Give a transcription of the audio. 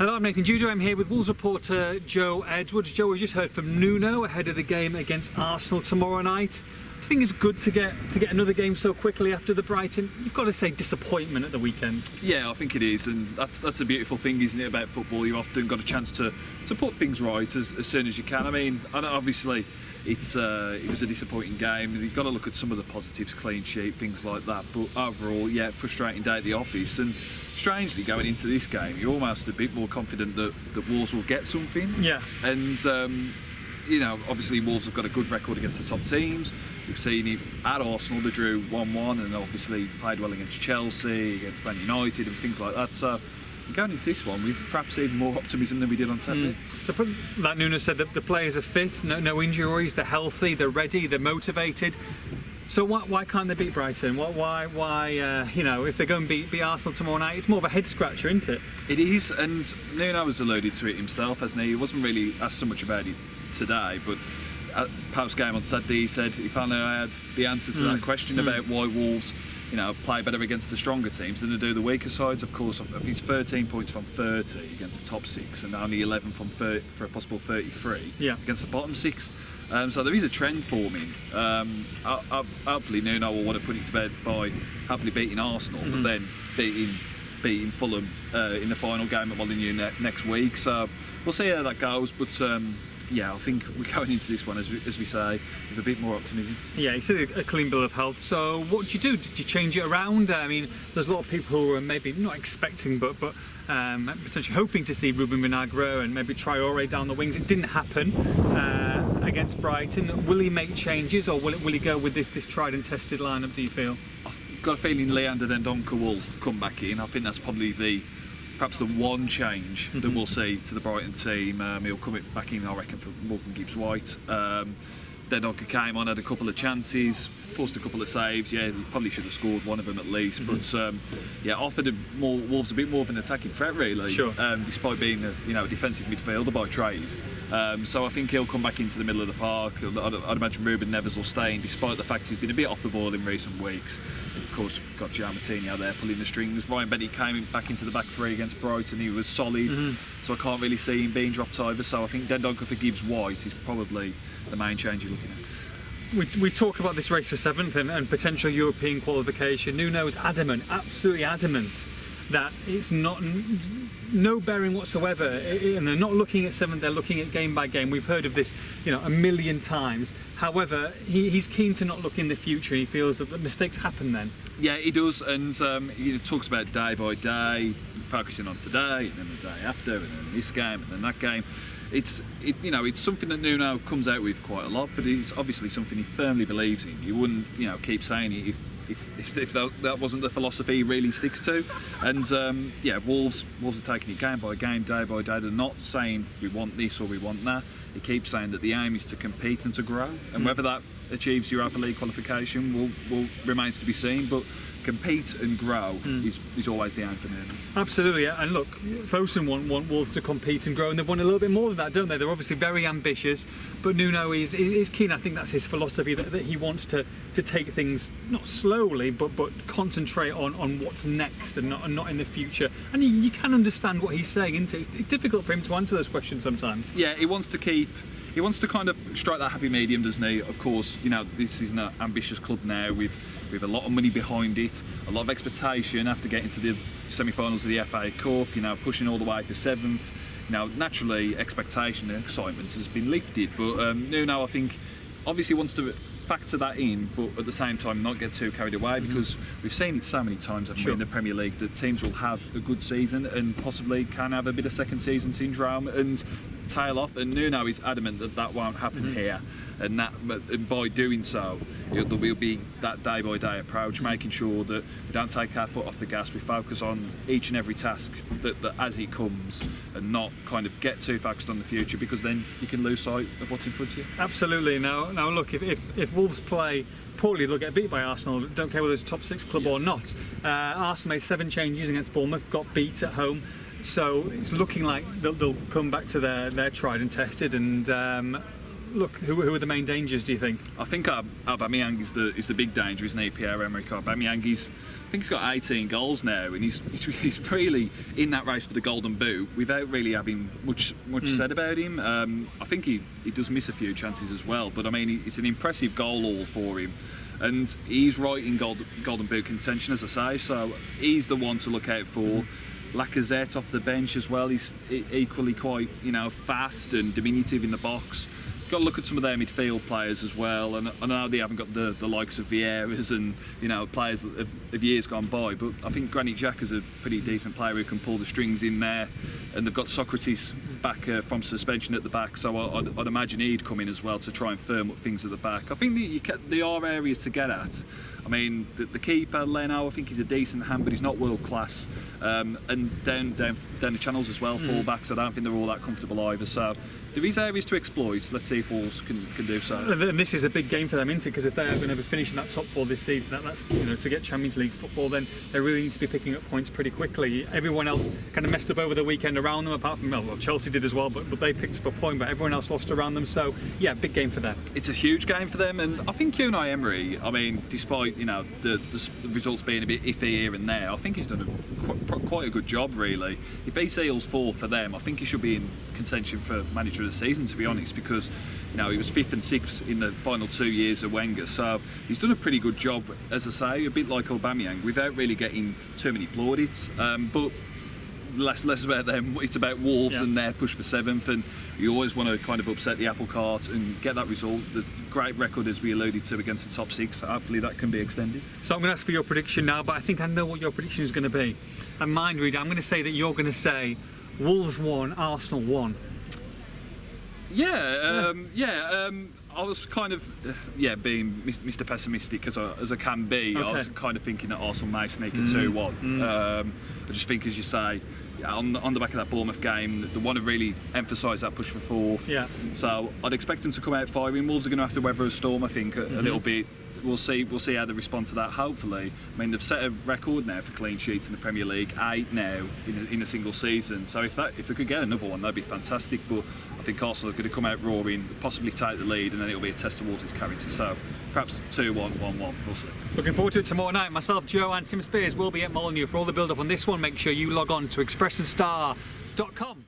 Hello, I'm Nathan Judo. I'm here with Wolves reporter Joe Edwards. Joe, we just heard from Nuno ahead of the game against Arsenal tomorrow night. Do you think it's good to get another game so quickly after the Brighton? You've got to say disappointment at the weekend. Yeah, I think it is, and that's a beautiful thing, isn't it, about football? You've often got a chance to put things right as soon as you can. I mean, obviously it was a disappointing game. You've got to look at some of the positives, clean sheet, things like that. But overall, yeah, frustrating day at the office. And strangely, going into this game, you're almost a bit more confident that Wolves will get something. Yeah. And obviously Wolves have got a good record against the top teams. We've seen it at Arsenal, they drew 1-1, and obviously played well against Chelsea, against Man United and things like that. So going into this one, we've perhaps even more optimism than we did on Saturday. Like Nuno said, that the players are fit, no injuries, they're healthy, they're ready, they're motivated. So why can't they beat Brighton? Why if they're going to beat Arsenal tomorrow night, it's more of a head scratcher, isn't it? It is, and Nuno has alluded to it himself, hasn't he? He wasn't really asked so much about it today, but at post game on Saturday he said if only I had the answer to that question about why Wolves play better against the stronger teams than they do the weaker sides. Of course, if he's 13 points from 30 against the top six and only 11 from 30 for a possible 33 against the bottom six, so there is a trend forming. Hopefully Nuno will want to put it to bed by hopefully beating Arsenal, but then beating Fulham in the final game at Molineux next week. So we'll see how that goes, but I think we're going into this one, as we say, with a bit more optimism. Yeah, you said a clean bill of health. So what did you do? Did you change it around? I mean, there's a lot of people who are maybe not expecting, but potentially hoping to see Ruben Vinagre and maybe Traore down the wings. It didn't happen against Brighton. Will he make changes, or will he go with this tried and tested lineup, do you feel? I've got a feeling Leander Dendoncker will come back in. I think that's probably perhaps the one change that we'll see to the Brighton team. He'll come back in, I reckon, for Morgan Gibbs-White. Dendoncker came on, had a couple of chances, forced a couple of saves. Yeah, he probably should have scored one of them at least. But offered Wolves a bit more of an attacking threat, really. Sure. Despite being a defensive midfielder by trade. So I think he'll come back into the middle of the park. I'd imagine Ruben Neves will stay in, despite the fact he's been a bit off the ball in recent weeks. And of course, we've got João Moutinho there pulling the strings. Ryan Bennett came back into the back three against Brighton. He was solid, so I can't really see him being dropped either. So I think Dendoncker for Gibbs-White is probably the main change you're looking at. We talk about this race for 7th and potential European qualification. Nuno is adamant, absolutely adamant, that it's no bearing whatsoever, and they're not looking at 7th, they're looking at game by game. We've heard of this a million times. However, he's keen to not look in the future. He feels that the mistakes happen then. Yeah, he does, and he talks about day by day, focusing on today and then the day after and then this game and then that game. It's something that Nuno comes out with quite a lot, but it's obviously something he firmly believes in. He wouldn't keep saying it if that wasn't the philosophy he really sticks to. And Wolves are taking it game by game, day by day. They're not saying we want this or we want that. He keeps saying that the aim is to compete and to grow, and whether that achieves Europa League qualification will remains to be seen. But compete and grow is always the aim for Nuno. Absolutely, and look, Fosun want Wolves to compete and grow, and they want a little bit more than that, don't they? They're obviously very ambitious, but Nuno is keen. I think that's his philosophy, that he wants to take things not slowly, but concentrate on what's next and not in the future. And you can understand what he's saying, isn't it? It's difficult for him to answer those questions sometimes. Yeah, he wants to kind of strike that happy medium, doesn't he? Of course, this is an ambitious club now with a lot of money behind it, a lot of expectation after getting to the semi-finals of the FA Cup, pushing all the way for 7th. Naturally, expectation and excitement has been lifted, but Nuno, I think, obviously wants to factor that in, but at the same time not get too carried away, because we've seen it so many times, haven't we, in the Premier League, that teams will have a good season and possibly can have a bit of second season syndrome and tail off, and Nuno is adamant that won't happen here, and by doing so there will be that day by day approach, making sure that we don't take our foot off the gas. We focus on each and every task that as it comes, and not kind of get too focused on the future, because then you can lose sight of what's in front of you. Absolutely. Now look, if Wolves play poorly, they'll get beat by Arsenal. Don't care whether it's a top 6 club or not. Arsenal made 7 changes against Bournemouth, got beat at home. So it's looking like they'll come back to their tried and tested, and look, who are the main dangers, do you think? I think Aubameyang is the big danger, isn't he? Pierre-Emerick Aubameyang. I think he's got 18 goals now, and he's really in that race for the Golden Boot without really having much said about him. I think he does miss a few chances as well, but I mean, it's an impressive goal all for him. And he's right in Golden Boot contention, as I say, so he's the one to look out for. Lacazette off the bench as well, he's equally quite, fast and diminutive in the box. Got to look at some of their midfield players as well, and I know they haven't got the likes of Vieiras and players of years gone by, but I think Granit Xhaka's a pretty decent player who can pull the strings in there, and they've got Socrates back from suspension at the back, so I'd imagine he'd come in as well to try and firm up things at the back. I think there are areas to get at. I mean, the keeper, Leno, I think he's a decent hand, but he's not world class. And down the channels as well, full-backs, I don't think they're all that comfortable either. So there is areas to exploit. Let's see if Wolves can do so. And this is a big game for them, isn't it? Because if they are going to be finishing that top four this season, that's to get Champions League football, then they really need to be picking up points pretty quickly. Everyone else kind of messed up over the weekend around them, apart from Chelsea did as well, but they picked up a point, but everyone else lost around them. So yeah, big game for them. It's a huge game for them, and I think Unai Emery, I mean, despite the results being a bit iffy here and there, I think he's done quite a good job, really. If he seals fourth for them, I think he should be in contention for manager of the season, to be honest, because he was 5th and 6th in the final 2 years of Wenger, so he's done a pretty good job, as I say, a bit like Aubameyang, without really getting too many plaudits, but less about them. It's about Wolves and their push for 7th, and you always want to kind of upset the apple cart and get that result. The great record, as we alluded to, against the top 6, so hopefully that can be extended. So I'm going to ask for your prediction now, but I think I know what your prediction is going to be. And mind reader, I'm going to say that you're going to say Wolves 1, Arsenal 1. I was kind of being Mr. Pessimistic as I can be. Okay. I was kind of thinking that Arsenal may sneak a 2-1. I just think, as you say, on the back of that Bournemouth game, they want to really emphasise that push for fourth. Yeah. So I'd expect them to come out firing. Wolves are going to have to weather a storm, I think, a little bit. We'll see how they respond to that, hopefully. I mean, they've set a record now for clean sheets in the Premier League, 8 now in a single season. So if they could get another one, that'd be fantastic. But I think Arsenal are going to come out roaring, possibly take the lead, and then it'll be a test of Wolves' character. So perhaps 2-1, 1-1, we'll see. Looking forward to it tomorrow night. Myself, Joe and Tim Spears will be at Molineux for all the build-up on this one. Make sure you log on to expressandstar.com.